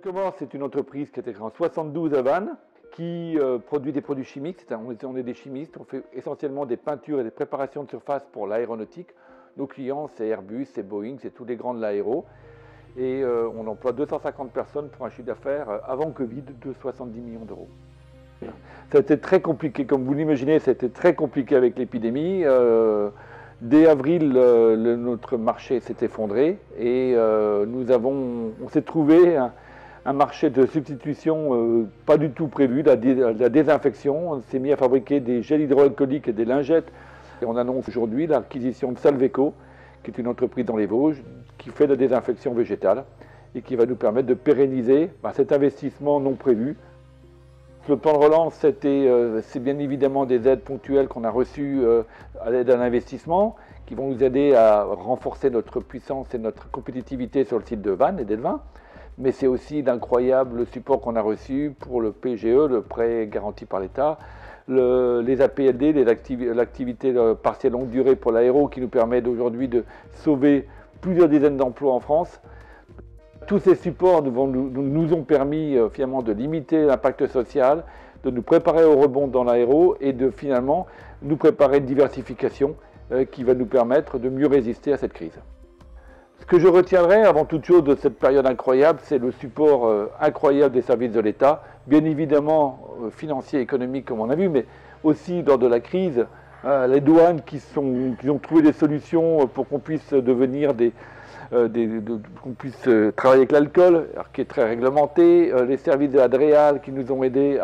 Comore, c'est une entreprise qui a été créée en 72 à Vannes, qui produit des produits chimiques. On est des chimistes, on fait essentiellement des peintures et des préparations de surface pour l'aéronautique. Nos clients, c'est Airbus, c'est Boeing, c'est tous les grands de l'aéro. Et on emploie 250 personnes pour un chiffre d'affaires avant Covid de 70 millions d'euros. Ça a été très compliqué, comme vous l'imaginez, ça a été très compliqué avec l'épidémie. Dès avril, notre marché s'est effondré et on s'est trouvé un marché de substitution pas du tout prévu, la désinfection. On s'est mis à fabriquer des gels hydroalcooliques et des lingettes. Et on annonce aujourd'hui l'acquisition de Salveco, qui est une entreprise dans les Vosges, qui fait de la désinfection végétale et qui va nous permettre de pérenniser cet investissement non prévu. Le plan de relance, c'est bien évidemment des aides ponctuelles qu'on a reçues à l'aide d'un investissement qui vont nous aider à renforcer notre puissance et notre compétitivité sur le site de Vannes et d'Elvin. Mais c'est aussi d'incroyables supports qu'on a reçus pour le PGE, le prêt garanti par l'État, les APLD, l'activité partielle longue durée pour l'aéro qui nous permet aujourd'hui de sauver plusieurs dizaines d'emplois en France. Tous ces supports nous ont permis finalement de limiter l'impact social, de nous préparer au rebond dans l'aéro et de finalement nous préparer une diversification qui va nous permettre de mieux résister à cette crise. Ce que je retiendrai avant toute chose de cette période incroyable, c'est le support incroyable des services de l'État, bien évidemment financier et économique comme on a vu, mais aussi lors de la crise, les douanes qui ont trouvé des solutions pour qu'on puisse devenir qu'on puisse travailler avec l'alcool, qui est très réglementé, les services de la DREAL qui nous ont aidés,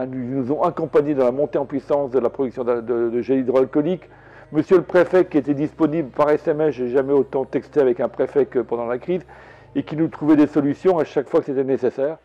nous ont accompagnés dans la montée en puissance de la production de gel hydroalcoolique. Monsieur le préfet qui était disponible par SMS, je n'ai jamais autant texté avec un préfet que pendant la crise, et qui nous trouvait des solutions à chaque fois que c'était nécessaire.